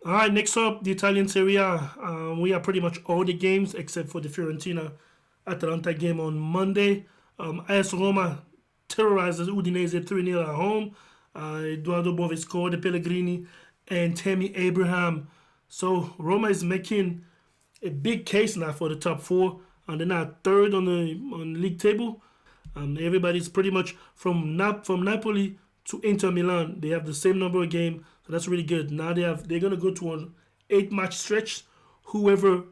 All right, next up, the Italian Serie A. We have pretty much all the games except for the Fiorentina Atalanta game on Monday. AS Roma terrorizes Udinese 3-0 at home. Eduardo Bove scored, the Pellegrini, and Tammy Abraham. So Roma is making a big case now for the top four, and they're now third on the league table. Everybody's pretty much from Napoli to Inter Milan. They have the same number of games, so that's really good. Now they're gonna go to an 8-match stretch. Whoever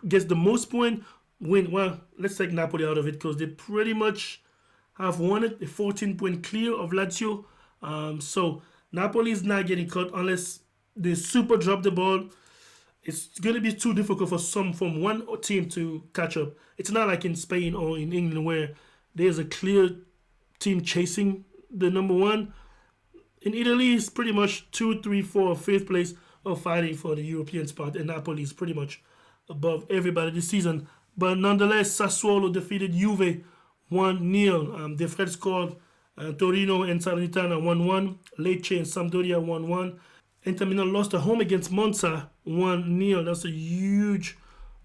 gets the most point win. Well, let's take Napoli out of it because they pretty much have won it. A 14-point clear of Lazio. So Napoli is not getting cut unless they super drop the ball. It's gonna be too difficult for from one team to catch up. It's not like in Spain or in England where there's a clear team chasing the number one. In Italy, it's pretty much 2, 3, 4, 5th place of fighting for the European spot, and Napoli is pretty much above everybody this season. But nonetheless, Sassuolo defeated Juve 1-0. De Fred scored. Torino and Salernitana 1-1. Lecce and Sampdoria 1-1. Inter Milan lost at home against Monza 1-0. That's a huge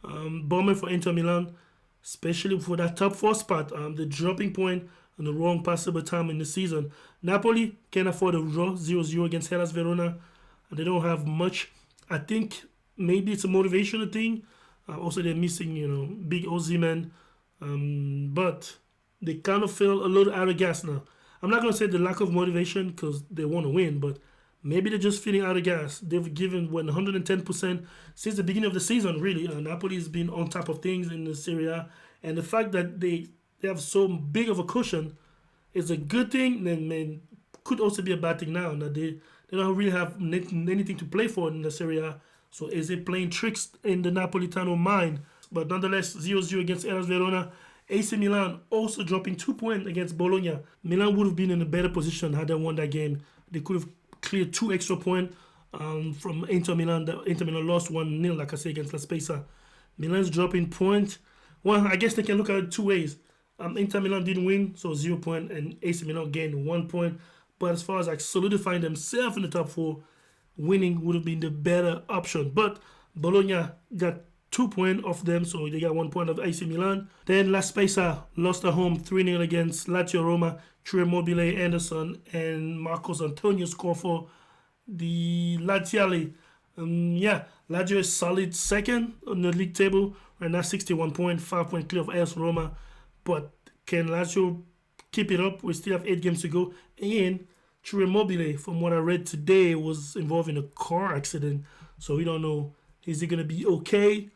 bummer for Inter Milan, especially for that top four spot. The dropping point and the wrong possible time in the season. Napoli can't afford a draw 0-0 against Hellas Verona. And they don't have much. I think maybe it's a motivational thing. Also, they're missing, big Osimhen. But they kind of feel a little out of gas now. I'm not going to say the lack of motivation because they want to win, but maybe they're just feeling out of gas. They've given 110% since the beginning of the season, really. Napoli has been on top of things in the Serie A. And the fact that they have so big of a cushion is a good thing, and could also be a bad thing now. That they don't really have anything to play for in the Serie A. So is it playing tricks in the Napolitano mind? But nonetheless, 0-0 against Hellas Verona. AC Milan also dropping 2 points against Bologna. Milan would have been in a better position had they won that game. They could have cleared 2 extra points from Inter Milan. Inter Milan lost 1-0, like I say, against La Spezia. Milan's dropping points. Well, I guess they can look at it 2 ways. Inter Milan didn't win, so 0 point, and AC Milan gained 1 point. But as far as solidifying themselves in the top 4, winning would have been the better option. But Bologna got 2 points off them, so they got 1 point of AC Milan. Then La Spezia lost at home 3-0 against Lazio Roma. Tre Mobile, Anderson, and Marcos Antonio score for the Laziali. Lazio is solid second on the league table right now, 61 points, 5 point clear of AS Roma. But can Lazio keep it up? We still have 8 games to go. And Tre Mobile, from what I read today, was involved in a car accident. So we don't know, is he going to be okay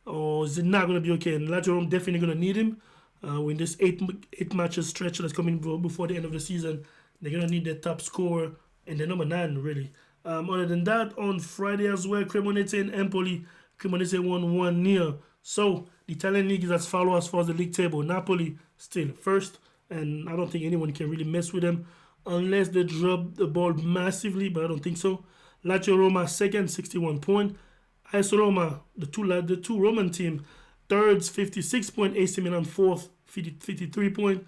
or is it not going to be okay? And Lazio Roma definitely going to need him. In this 8 matches stretch that's coming before the end of the season, they're going to need their top scorer and their number 9, really. Other than that, on Friday as well, Cremonese and Empoli. Cremonese won 1-0. So the Italian league is as follows as far as the league table. Napoli still first, and I don't think anyone can really mess with them unless they drop the ball massively, but I don't think so. Lazio Roma second, 61 points. AS Roma, the two Roman team, thirds, 56 points. AC Milan fourth, 53 points.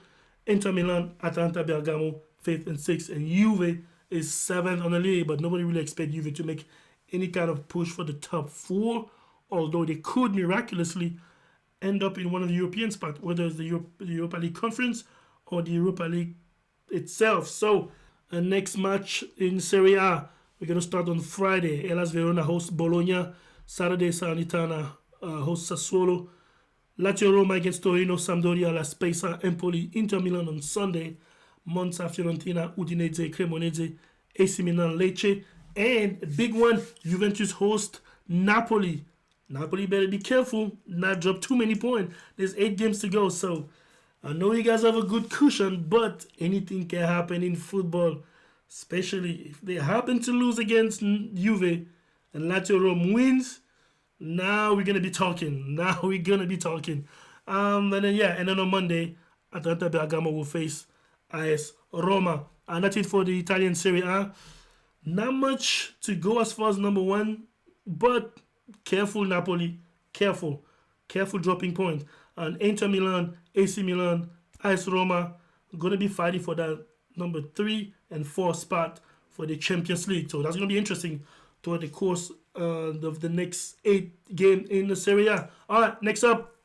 Inter Milan, Atalanta Bergamo, 5th and 6th. And Juve is 7th on the league, but nobody really expects Juve to make any kind of push for the top 4, although they could miraculously end up in one of the European spots, whether it's the Europa League Conference or the Europa League itself. So, the next match in Serie A, we're going to start on Friday. Hellas Verona hosts Bologna. Saturday, Salernitana hosts Sassuolo. Lazio Roma against Torino, Sampdoria, La Spezia, Empoli, Inter Milan on Sunday. Monza, Fiorentina, Udinese, Cremonese, AC Milan, Lecce. And a big one, Juventus host Napoli. Napoli better be careful, not drop too many points. There's 8 games to go, so I know you guys have a good cushion, but anything can happen in football, especially if they happen to lose against Juve and Lazio Roma wins. Now we're gonna be talking. And then on Monday, Atalanta Bergamo will face AS Roma, and that's it for the Italian Serie A. Not much to go as far as number 1, but careful Napoli, careful dropping points. And Inter Milan, AC Milan, AS Roma going to be fighting for that number 3 and 4 spot for the Champions League. So that's going to be interesting toward the course the next 8 game in the Serie A. All right, next up,